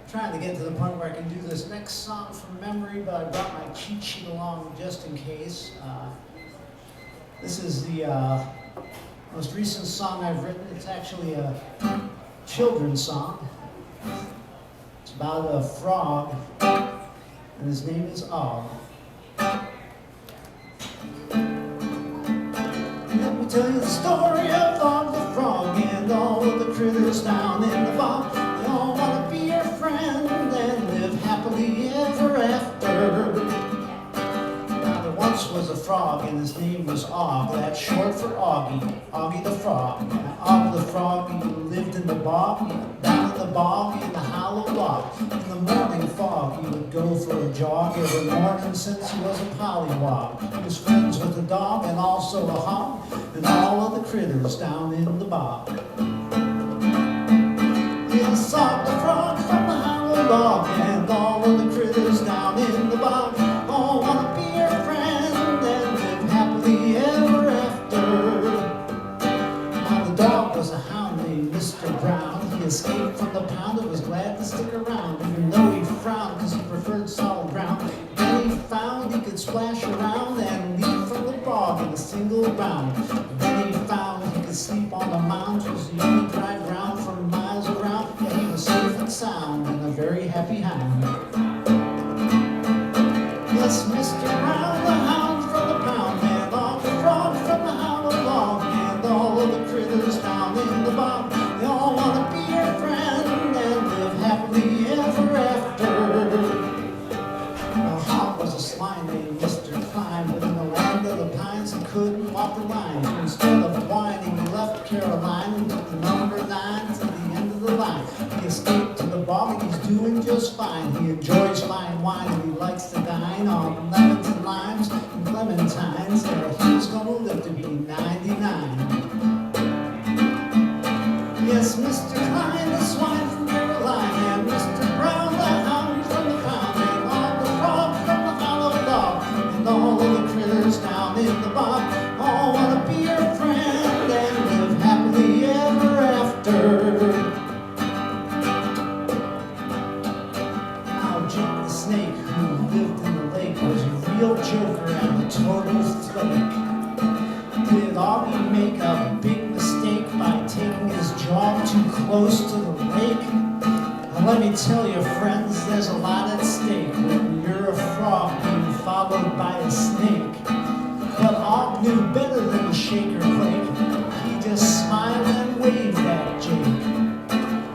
trying to get to the point where I can do this next song from memory, but I brought my cheat sheet along just in case. This is the most recent song I've written. It's actually a children's song. It's about a frog, and his name is Aug. Let me tell you the story of Aug the Frog and all of the critters down in the bog. They all want to be your friend and live happily ever after. Now there once was a frog and his name was Aug. That's short for Augie the Frog. Now Aug the Frog, he lived in the bog, down in the bog in the hollow log. In the morning fog, he would go for a jog every morning since he was a pollywog. He was friends with a dog and also a hog and all of the critters down in the bog. Yes, Aug the Frog from the hollow log and all of the critters down in the bog all want to be your friend and live happily ever after. Now the dog was a hound named Mr. Brown. He escaped from the pound and was glad to stick around, even though he frowned because he preferred solid ground. Then he found he could splash around and leap from the bog in a single bound. Then he found he could sleep on the mound, which was the only dry ground for miles around. Yeah, he was safe and sound and a very happy hound. Yes, Mr. Brown, the hound from the pound, and Aug the Frog from the hollow log, and all of the critters down in the bog. They all want to be your friend and live happily ever after. Now Aug was a sly named Mr. Klein, but in the land of the pines he couldn't walk the line. So instead of whining, he left Caroline and took the number 9 to the end of the line. He escaped to the bog and he's doing just fine. He enjoys fine wine and he likes to dine on lemons and limes and clementines. And he's gonna live to be 99. Yes, Mr. Klein, the swine from Caroline, and Mr. Brown, the hound from the pound, and Aug the Frog from the hollow log, and all of the critters down in the bog all want to be your friend and live happily ever after. Now Jake the snake, who lived in the lake, was a real joker and a total flake. Did Augie make a big mistake by taking his jaw too close to the lake? Now let me tell you, friends, there's a lot at stake when you're a frog being followed by a snake. But Aug knew better than to shake or quake. He just smiled and waved at Jake.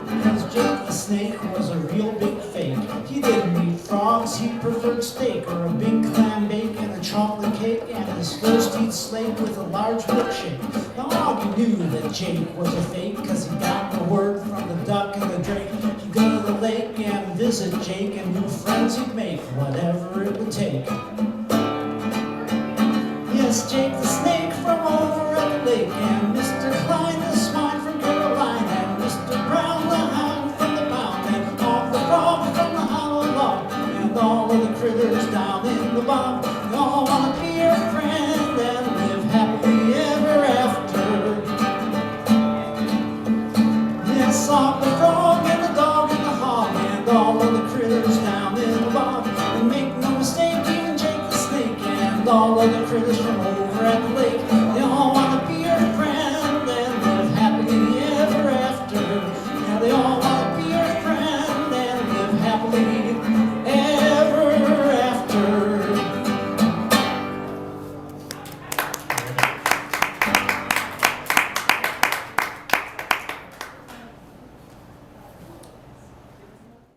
Because Jake the snake was a real big fake. He didn't eat frogs, he preferred steak or a big clam bake and a chocolate cake and his first eat slate with a large milkshake. Now Augie knew that Jake was a fake because he got the word from the duck and the drake. He'd go to the lake and visit Jake and new friends he'd make, whatever it would take. Yes, Jake the snake from over at the lake, and Mr. Klein the swine from Caroline, and Mr. Brown the hound from the pound, and Aug the Frog from the hollow log, and all of the critters down in the bog. They all want to be your friend and live happily ever after. Yes, Aug the Frog and the dog and the hog, and all of the critters down in the bog. And make no mistake, even Jake the snake and all of the critters from over at the lake